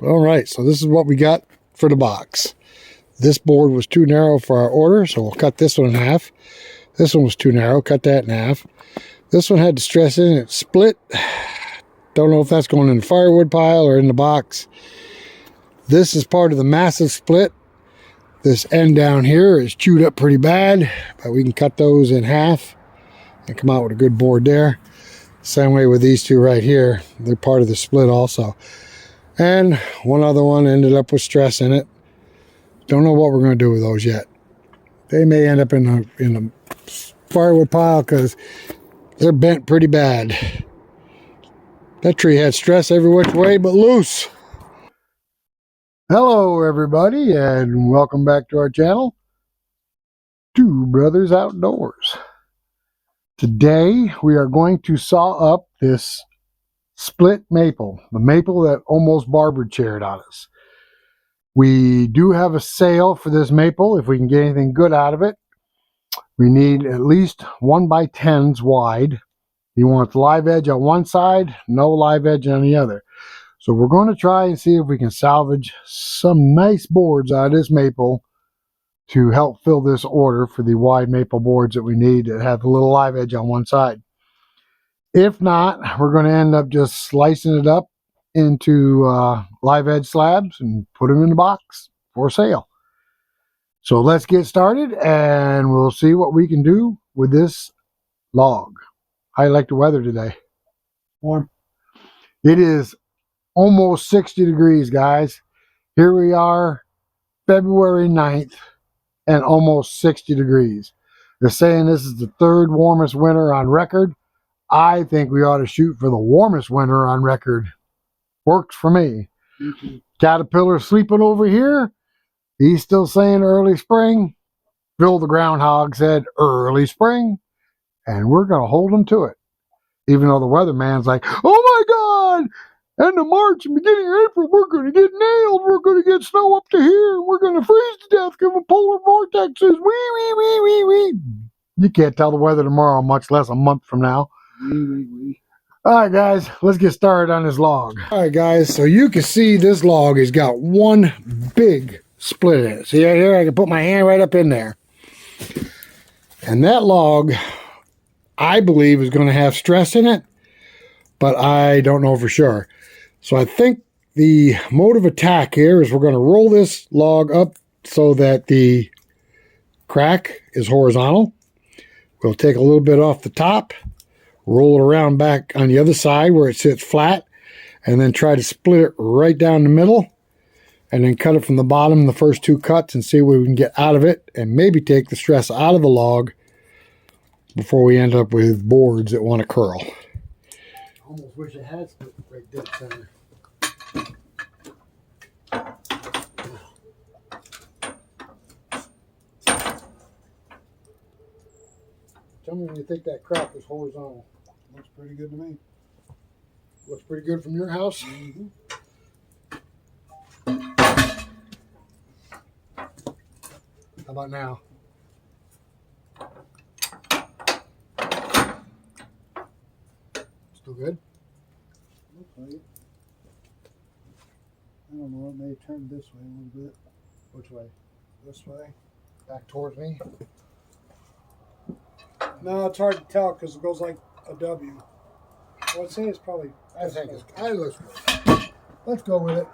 All right, so this is what we got for the box. This board was too narrow for our order, so we'll cut this one in half. This one was too narrow, cut that in half. This one had the stress in it, split. Don't know if that's going in the firewood pile or in the box. This is part of the massive split. This end down here is chewed up pretty bad, but we can cut those in half and come out with a good board there. Same way with these two right here. They're part of the split also. And one other one ended up with stress in it. Don't know what we're going to do with those yet. They may end up in the firewood pile because they're bent pretty bad. That tree had stress every which way but loose. Hello everybody, and welcome back to our channel, Two Brothers Outdoors. Today we are going to saw up this split maple, the maple that almost Barber chaired on us. We do have a sale for this maple if we can get anything good out of it. We need at least 1x10s wide. You want the live edge on one side, no live edge on the other. So we're going to try and see if we can salvage some nice boards out of this maple to help fill this order for the wide maple boards that we need that have a little live edge on one side. If not, we're going to end up just slicing it up into live edge slabs and put them in the box for sale. So let's get started and we'll see what we can do with this log. How you like the weather today? Warm. It is almost 60 degrees, guys. Here we are, February 9th, and almost 60 degrees. They're saying this is the third warmest winter on record. I think we ought to shoot for the warmest winter on record. Works for me. Caterpillar sleeping over here. He's still saying early spring. Phil the groundhog said early spring. And we're going to hold him to it. Even though the weatherman's like, oh my God, end of March and beginning of April, we're going to get nailed. We're going to get snow up to here. We're going to freeze to death, give them polar vortexes. Wee. You can't tell the weather tomorrow, much less a month from now. All right, guys, let's get started on this log. All right, guys, so you can see this log has got one big split in it. See right here? I can put my hand right up in there. And that log, I believe, is going to have stress in it, but I don't know for sure. So I think the mode of attack here is we're going to roll this log up so that the crack is horizontal. We'll take a little bit off the top, roll it around back on the other side where it sits flat, and then try to split it right down the middle, and then cut it from the bottom, the first two cuts, and see what we can get out of it, and maybe take the stress out of the log before we end up with boards that want to curl. I almost wish I had split right dead center. Tell me when you think that crack is horizontal. Looks pretty good to me. Looks pretty good from your house? Mm-hmm. How about now? Still good? Looks like it. I don't know, it may turn this way a little bit. Which way? This way. Back towards me? No, it's hard to tell because it goes like a W. So I'd say it's probably... I think it's... Let's go. Let's go with it.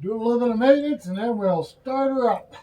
Do a little bit of maintenance and then we'll start her up.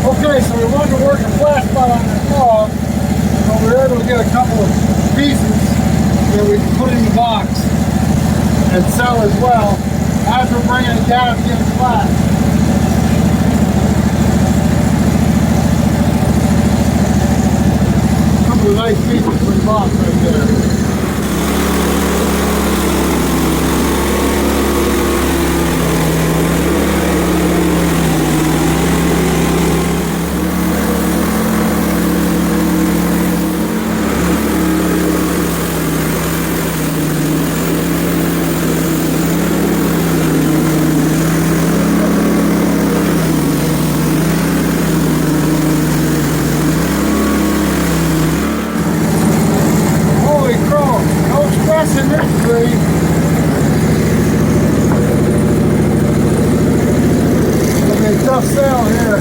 Okay, so we wanted to work a flat spot on this log, but we were able to get a couple of pieces that we can put in the box and sell as well as we're bringing it down to get it flat. nice piece of free box right there. Tough sell here.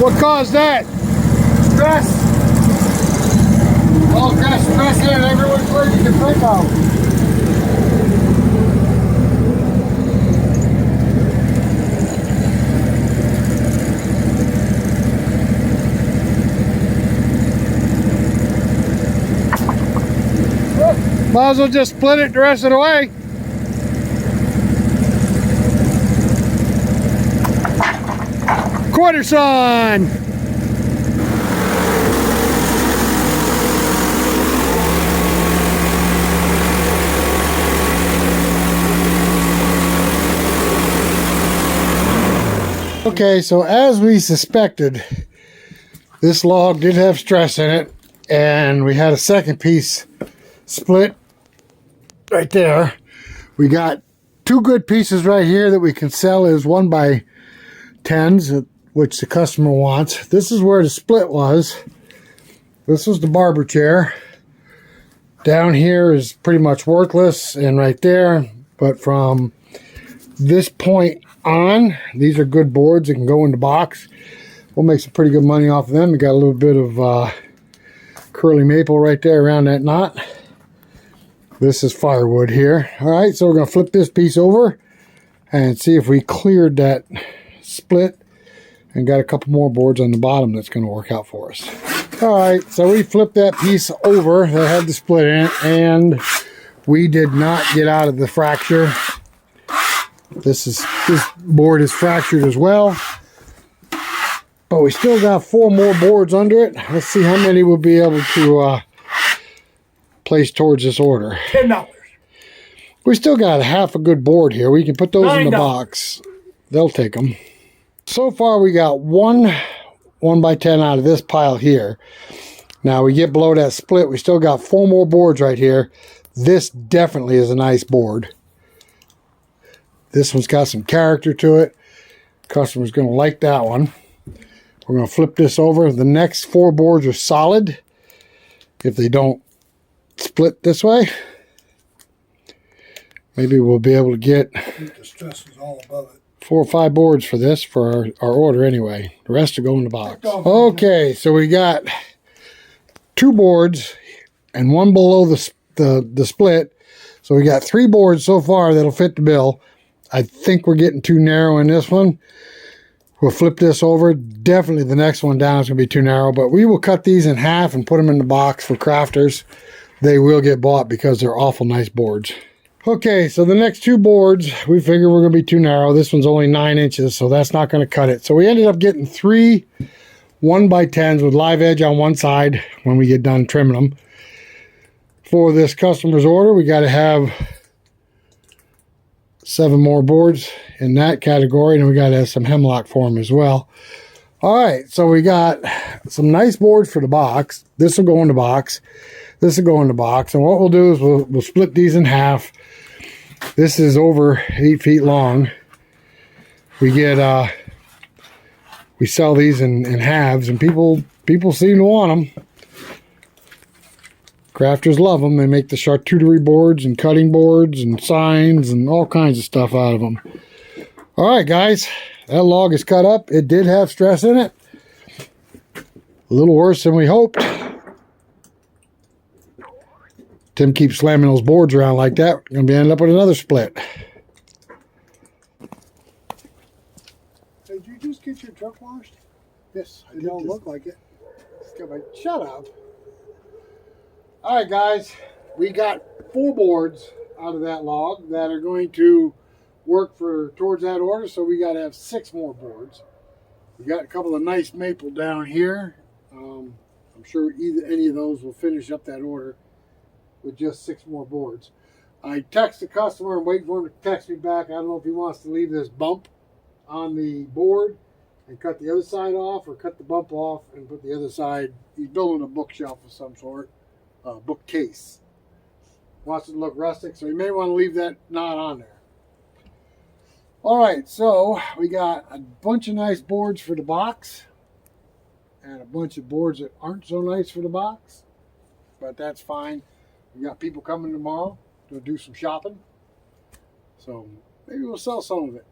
What caused that? Stress. All kind of stress in everyone's where you can think of. Might as well just split it the rest of the way. Hud-son. Okay, so as we suspected, this log did have stress in it, and we had a second piece split right there. We got two good pieces right here that we can sell as 1x10s, which the customer wants. This is where the split was. This was the barber chair. Down here is pretty much worthless, and right there, but from this point on, these are good boards that can go in the box. We'll make some pretty good money off of them. We got a little bit of curly maple right there around that knot. This is firewood here. All right, so we're going to flip this piece over and see if we cleared that split and got a couple more boards on the bottom that's going to work out for us. All right, so we flipped that piece over that had the split in it, and we did not get out of the fracture. This board is fractured as well, but we still got 4 more boards under it. Let's see how many we'll be able to place towards this order. $10. We still got half a good board here. We can put those in the box. They'll take them. So far, we got 1x10 out of this pile here. Now we get below that split. We still got 4 more boards right here. This definitely is a nice board. This one's got some character to it. Customer's going to like that one. We're going to flip this over. The next 4 boards are solid. If they don't split this way, maybe we'll be able to get The stress is all above it. 4 or 5 boards for this for our order anyway. The rest will go in the box. Okay, so we got 2 boards and 1 below the split. So we got 3 boards so far that'll fit the bill. I think we're getting too narrow in this one. We'll flip this over. Definitely the next one down is going to be too narrow, but we will cut these in half and put them in the box for crafters. They will get bought because they're awful nice boards. Okay, so the next 2 boards, we figure we're going to be too narrow. This one's only 9 inches, so that's not going to cut it. So we ended up getting 3 1x10s with live edge on one side when we get done trimming them. For this customer's order, we got to have 7 more boards in that category, and we got to have some hemlock for them as well. All right, so we got some nice boards for the box. This will go in the box. This will go in the box, and what we'll do is we'll split these in half. This is over 8 feet long. We get we sell these in halves, and people seem to want them. Crafters love them. They make the charcuterie boards and cutting boards and signs and all kinds of stuff out of them. All right, guys, that log is cut up. It did have stress in it. A little worse than we hoped. Tim keeps slamming those boards around like that. We're going to be ending up with another split. Hey, did you just get your truck washed? Yes, It don't look like it. Shut up. All right, guys, we got 4 boards out of that log that are going to work towards that order, so we got to have 6 more boards. We got a couple of nice maple down here. I'm sure any of those will finish up that order with just 6 more boards. I text the customer and wait for him to text me back. I don't know if he wants to leave this bump on the board and cut the other side off, or cut the bump off and put the other side. He's building a bookshelf of some sort. Bookcase. Wants it to look rustic, so you may want to leave that knot on there. Alright, so we got a bunch of nice boards for the box and a bunch of boards that aren't so nice for the box, but that's fine. We got people coming tomorrow to do some shopping, so maybe we'll sell some of it.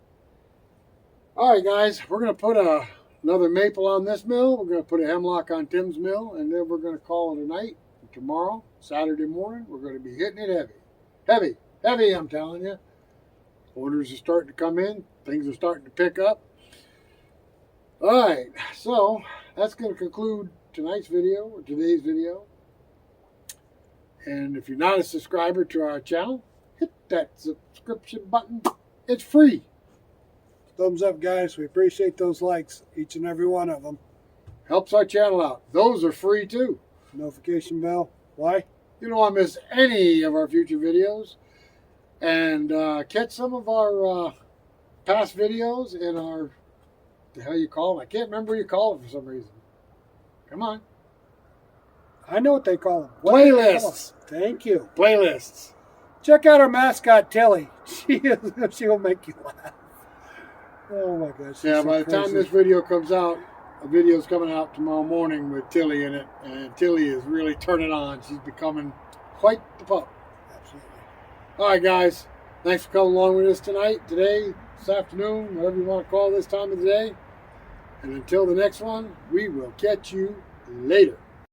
Alright, guys, we're going to put another maple on this mill. We're going to put a hemlock on Tim's mill, and then we're going to call it a night. Tomorrow, Saturday morning, we're going to be hitting it heavy. Heavy. Heavy, I'm telling you. Orders are starting to come in. Things are starting to pick up. All right, so that's going to conclude tonight's video, or today's video. And if you're not a subscriber to our channel, hit that subscription button. It's free. Thumbs up, guys. We appreciate those likes, each and every one of them. Helps our channel out. Those are free too. Notification bell. Why? You don't want to miss any of our future videos. And catch some of our past videos in our, the hell you call them? I can't remember what you call it for some reason. Come on. I know what they call them. Playlists. Thank you. Playlists. Check out our mascot, Tilly. She'll make you laugh. Oh my gosh. Yeah, by the time this video comes out, a video's coming out tomorrow morning with Tilly in it, and Tilly is really turning on. She's becoming quite the pup. Absolutely. All right, guys. Thanks for coming along with us tonight, today, this afternoon, whatever you want to call this time of the day. And until the next one, we will catch you later.